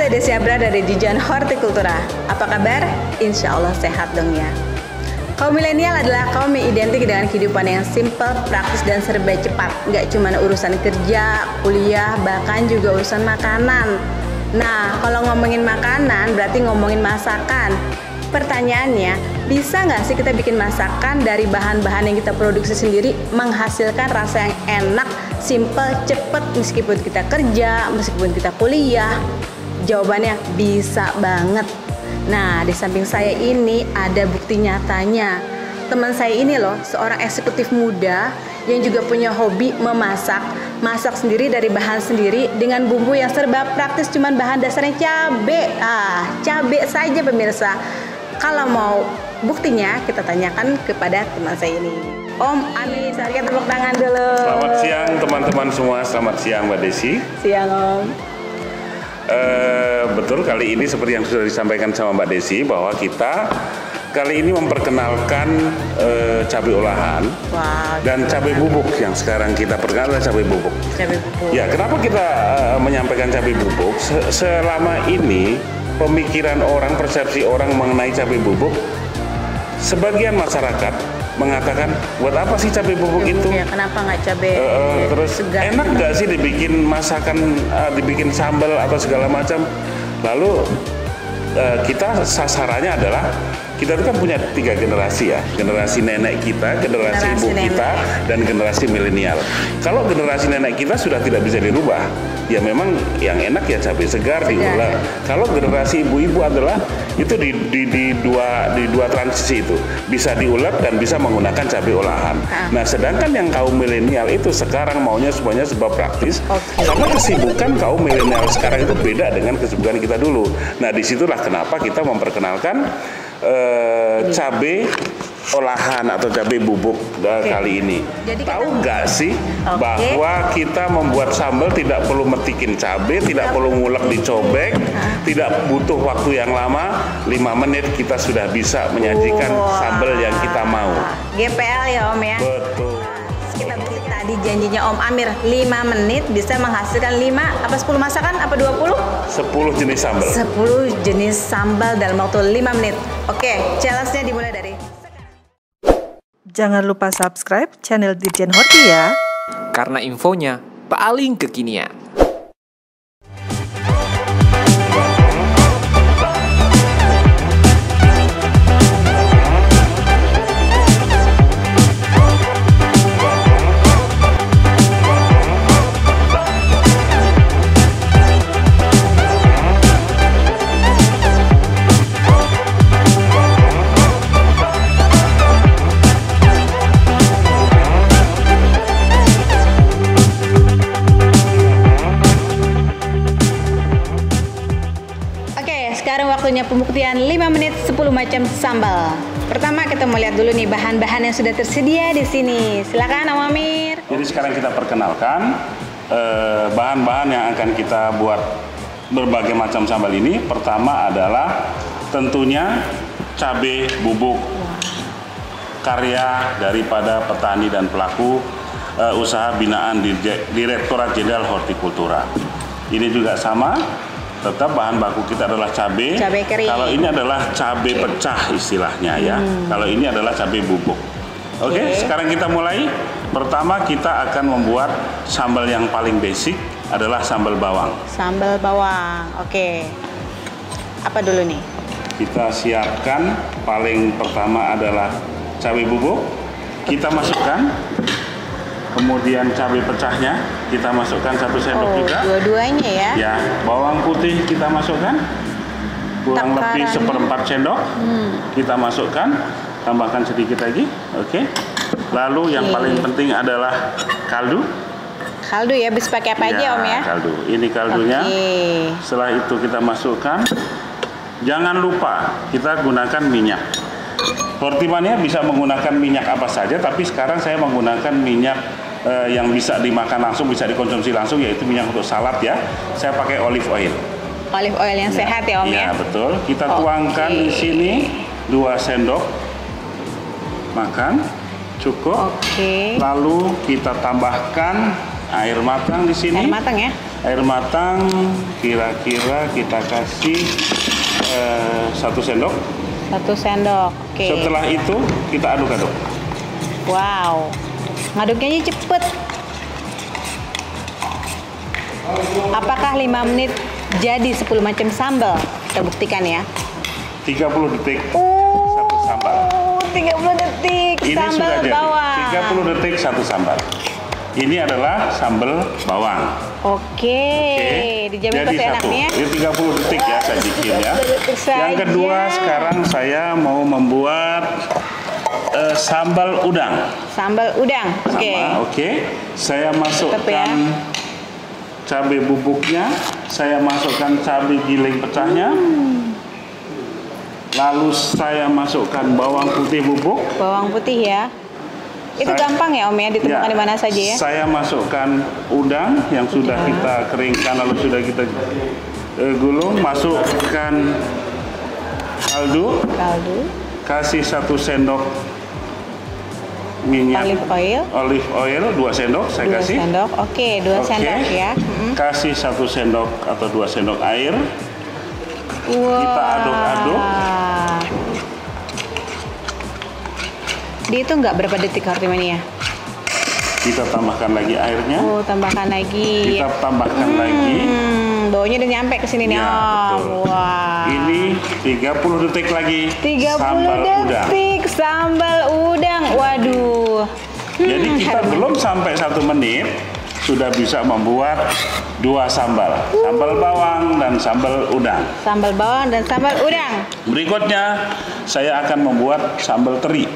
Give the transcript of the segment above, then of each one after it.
saya Desi Abra dari Dijen Hortikultura. Apa kabar? Insya Allah sehat dong ya. Kaum milenial adalah kaum yang identik dengan kehidupan yang simple, praktis, dan serba cepat. Nggak cuma urusan kerja, kuliah, bahkan juga urusan makanan. Nah, kalau ngomongin makanan berarti ngomongin masakan. Pertanyaannya, bisa nggak sih kita bikin masakan dari bahan-bahan yang kita produksi sendiri menghasilkan rasa yang enak, simple, cepet meskipun kita kerja, meskipun kita kuliah? Jawabannya bisa banget. Nah, di samping saya ini ada bukti nyatanya. Teman saya ini loh, seorang eksekutif muda yang juga punya hobi memasak. Masak sendiri dari bahan sendiri dengan bumbu yang serba praktis, cuman bahan dasarnya cabe. Cabe saja pemirsa. Kalau mau buktinya, kita tanyakan kepada teman saya ini. Om Amir, saya tepuk tangan dulu. Selamat siang teman-teman semua, selamat siang Mbak Desi. Siang Om. Betul, kali ini seperti yang sudah disampaikan sama Mbak Desi bahwa kita kali ini memperkenalkan cabai olahan. Wow, dan cabai bubuk yang sekarang kita perkenalkan adalah cabai bubuk. Cabai bubuk. Ya, kenapa kita menyampaikan cabai bubuk? Selama ini pemikiran orang, persepsi orang mengenai cabai bubuk, sebagian masyarakat mengatakan, buat apa sih cabai bubuk itu? Ya, kenapa nggak cabai terus segar? Enak nggak sih dibikin masakan, dibikin sambal atau segala macam? Lalu kita sasarannya adalah kita itu kan punya 3 generasi ya, generasi nenek kita, generasi ibu kita, dan generasi milenial. Kalau generasi nenek kita sudah tidak bisa dirubah, ya memang yang enak ya cabai segar diulek. Kalau generasi ibu-ibu adalah itu di dua transisi itu, bisa diulek dan bisa menggunakan cabai olahan. Nah, sedangkan yang kaum milenial itu sekarang maunya semuanya serba praktis, karena kesibukan kaum milenial sekarang itu beda dengan kesibukan kita dulu. Nah, disitulah kenapa kita memperkenalkan cabai olahan atau cabai bubuk kali ini. Jadi tahu nggak sih bahwa kita membuat sambal tidak perlu metikin cabai, tidak perlu ngulek dicobek, tidak butuh waktu yang lama, 5 menit kita sudah bisa menyajikan sambal yang kita mau. GPL ya Om ya? Betul. Kita tadi janjinya Om Amir 5 menit bisa menghasilkan 5 apa 10 masakan apa 20? 10 jenis sambal. 10 jenis sambal dalam waktu 5 menit. Oke, challenge-nya dimulai dari Jangan lupa subscribe channel Dijen Horti ya. Karena infonya paling kekinian. Sekarang waktunya pembuktian 5 menit 10 macam sambal. Pertama kita mau lihat dulu nih bahan-bahan yang sudah tersedia di sini. Silakan Om Amir. Jadi sekarang kita perkenalkan bahan-bahan yang akan kita buat berbagai macam sambal ini. Pertama adalah tentunya cabai bubuk, karya daripada petani dan pelaku usaha binaan Direktorat Jenderal Hortikultura. Ini juga sama. Tetap bahan baku kita adalah cabai kering. Kalau ini adalah cabai pecah istilahnya ya. Kalau ini adalah cabai bubuk. Oke, sekarang kita mulai. Pertama kita akan membuat sambal yang paling basic adalah sambal bawang. Sambal bawang, oke. Apa dulu nih? Kita siapkan paling pertama adalah cabai bubuk. Kita masukkan. Kemudian cabai pecahnya kita masukkan 1 sendok juga. Dua-duanya ya? Ya, bawang putih kita masukkan kurang lebih 1/4 sendok. Kita masukkan, tambahkan sedikit lagi. Oke. Lalu yang paling penting adalah kaldu. Kaldu ya, bisa pakai apa aja Om ya? Kaldu. Ini kaldunya. Setelah itu kita masukkan. Jangan lupa kita gunakan minyak. Hortimania bisa menggunakan minyak apa saja, tapi sekarang saya menggunakan minyak yang bisa dimakan langsung, bisa dikonsumsi langsung, yaitu minyak untuk salad ya. Saya pakai olive oil. Olive oil yang sehat ya Om ya? Ya betul. Kita tuangkan di sini 2 sendok makan, cukup. Lalu kita tambahkan air matang di sini. Air matang ya? Air matang kira-kira kita kasih 1 sendok. 1 sendok. Oke. Setelah itu kita aduk-aduk. Wow. Ngaduknya cepet. Apakah 5 menit jadi 10 macam sambal? Kita buktikan ya. 30 detik Oh, satu sambal. 30 detik Ini sambal sudah jadi. bawang. 30 detik satu sambal. Ini adalah sambal bawang. Oke. Dijamin Jadi pasti enak satu. nih ya. Ini 30 detik ya saya bikin ya. 30 detik Yang kedua saja. sekarang saya mau membuat sambal udang. Sambal udang. Oke. Sama, oke. Saya masukkan ya. cabai bubuknya, saya masukkan cabai giling pecahnya. Lalu saya masukkan bawang putih bubuk. Bawang putih ya. Itu gampang ya Om ya, ditemukan di mana saja ya? Saya masukkan udang yang sudah kita keringkan lalu sudah kita gulung, masukkan kaldu. Kasih 1 sendok minyak olive oil 2 sendok saya 2 kasih. sendok. Oke, 2 sendok ya. Kasih 1 sendok atau 2 sendok air. Wow. Kita aduk-aduk. Dia itu nggak berapa detik Hortimania? Kita tambahkan lagi airnya. Oh, tambahkan lagi. Kita tambahkan lagi. Baunya udah nyampe ke sini nih. Ya, betul. Wah. Ini 30 detik lagi. 30 sambal udang. detik sambal udang. Waduh. Jadi kita belum sampai 1 menit sudah bisa membuat 2 sambal. Sambal bawang dan sambal udang. Sambal bawang dan sambal udang. Berikutnya saya akan membuat sambal teri.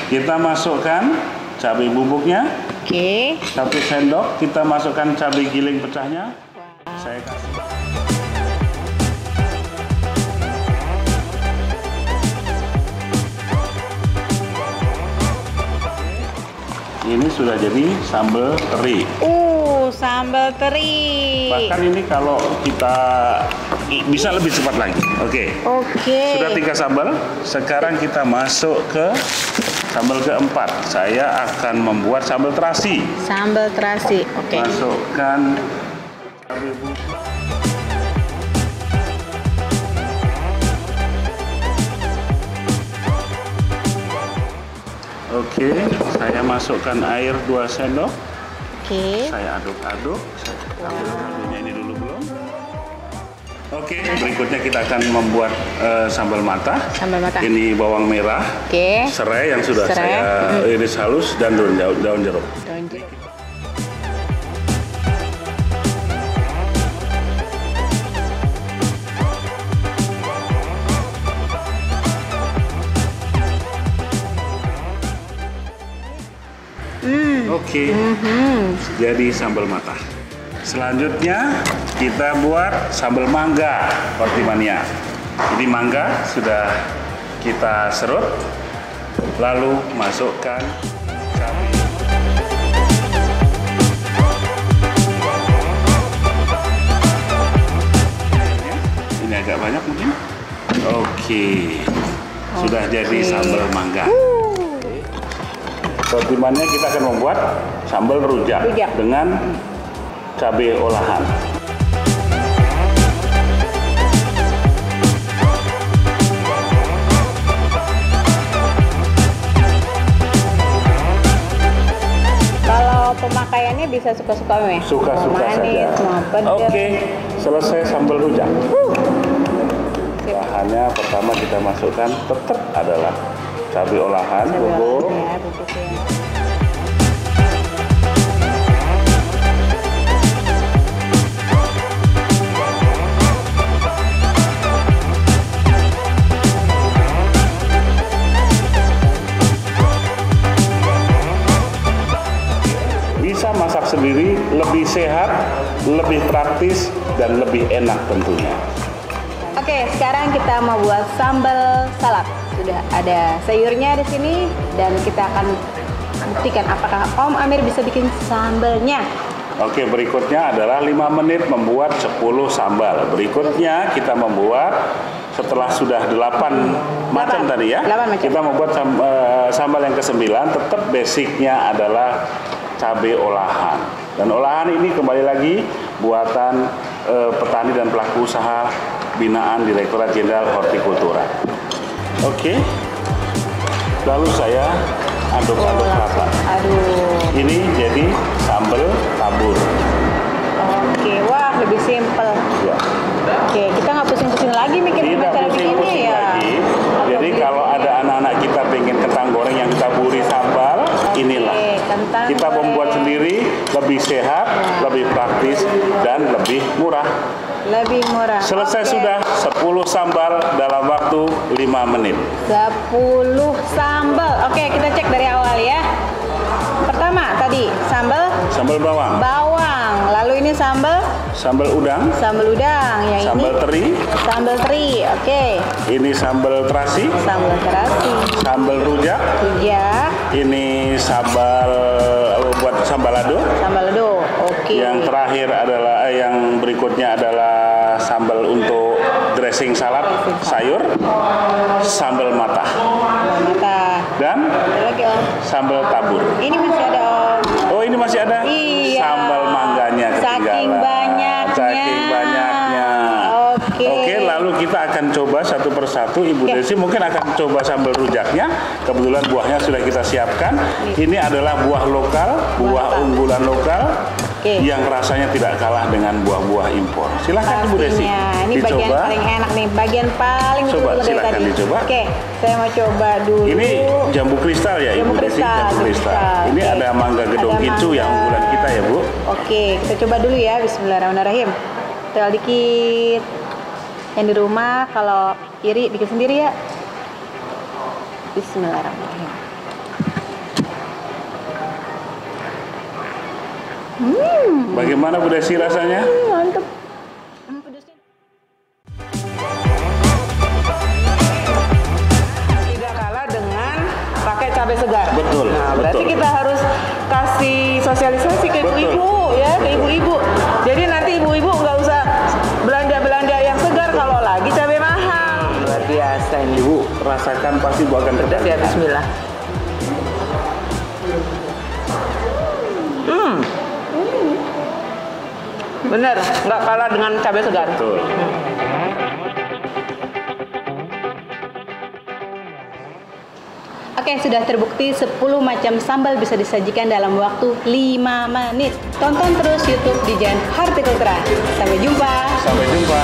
Kita masukkan cabai bubuknya. Oke. 1 sendok. Kita masukkan cabai giling pecahnya. Saya kasih. Ini sudah jadi sambal teri. Sambal teri. Bahkan ini kalau kita bisa lebih cepat lagi. Oke. Sudah 3 sambal. Sekarang kita masuk ke sambal keempat. Saya akan membuat sambal terasi. Sambal terasi. Oke. Masukkan cabai bubuk. Oke, saya masukkan air 2 sendok. Oke. Saya aduk-aduk. Kaldunya ini dulu belum. Oke, berikutnya kita akan membuat sambal mata. Sambal mata. Ini bawang merah, Oke. serai yang sudah Serai. saya iris halus dan daun jeruk. Daun jeruk. Oke, jadi sambal mata. Selanjutnya kita buat sambal mangga, Hortimania. Jadi mangga sudah kita serut, lalu masukkan cabai. Ini agak banyak mungkin. Oke, sudah jadi sambal mangga. Hortimania kita akan membuat sambal rujak. Dengan cabai olahan. Kalau pemakaiannya bisa suka-suka ya? Suka-suka mau manis, saja. mau pedas. Oke, selesai sambal rujak. Bahannya pertama kita masukkan tetap adalah cabai olahan bubuk. Ya, bubuk ya. Bisa masak sendiri, lebih sehat, lebih praktis, dan lebih enak tentunya. Oke, sekarang kita mau buat sambal salad. Sudah ada sayurnya di sini dan kita akan buktikan apakah Om Amir bisa bikin sambalnya. Oke, berikutnya adalah 5 menit membuat 10 sambal. Berikutnya kita membuat setelah sudah 8 macam tadi ya. 8 macam. Kita membuat sambal yang ke-9, tetap basicnya adalah cabai olahan. Dan olahan ini kembali lagi buatan petani dan pelaku usaha binaan Direktorat Jenderal Hortikultura. Oke. Lalu saya aduk-aduk rata. Aduh. Ini jadi sambal tabur. Oke, wah lebih simpel. Ya. Oke, kita nggak pusing-pusing lagi mikir Tidak cara bikinnya pusing-pusing ya. lagi. Jadi kalau ada anak-anak kita pengen kentang goreng yang ditaburi sambal, inilah. Kentang Kita goreng. membuat sendiri, lebih sehat, lebih praktis, dan lebih murah. Lebih murah. Selesai Oke. sudah 10 sambal dalam waktu 5 menit. 10 sambal. Oke, kita cek dari awal ya. Pertama tadi sambal Sambal bawang, lalu ini sambal udang, yang sambal ini teri, sambal teri. Oke, ini sambal terasi, sambal terasi, sambal rujak, ini sambal buat sambal lado. Oke. Yang terakhir adalah yang berikutnya adalah sambal untuk dressing salad sayur, sambal matah, dan Ada lagi Om. sambal tabur. Ini masih ada Om. Oh, ini masih ada Iya. sambal mangganya ketinggalan. Saking banyaknya. Oke, lalu kita akan coba satu persatu. Ibu Desi mungkin akan coba sambal rujaknya. Kebetulan buahnya sudah kita siapkan. Ini adalah buah lokal, buah unggulan lokal. Yang rasanya tidak kalah dengan buah-buah impor. Silahkan Ibu Desi. Ini bagian paling enak nih, bagian paling Coba, dulu dari silakan tadi. dicoba. Oke, saya mau coba dulu. Ini jambu kristal ya Ibu Desi, jambu kristal. Ini Oke. ada mangga gedong Ada hijau yang mangga. unggulan kita ya Bu. Oke, kita coba dulu ya. Bismillahirrahmanirrahim. Tel dikit. Yang di rumah kalau iri bikin sendiri ya. Bismillahirrahmanirrahim. Bagaimana Bu Desi rasanya? Mantep. Tidak kalah dengan pakai cabai segar. Betul, Nah, berarti betul. kita harus kasih sosialisasi ke Betul. ibu-ibu ya, ke ibu-ibu. Jadi nanti ibu-ibu nggak usah belanja-belanja yang segar kalau lagi cabai mahal. Luar biasa ini. Ibu rasakan pasti Bu akan Pedas ya, bismillah. Bener, nggak kalah dengan cabai segar. Betul. Oke, sudah terbukti 10 macam sambal bisa disajikan dalam waktu 5 menit. Tonton terus YouTube Ditjen Hortikultura. Sampai jumpa. Sampai jumpa.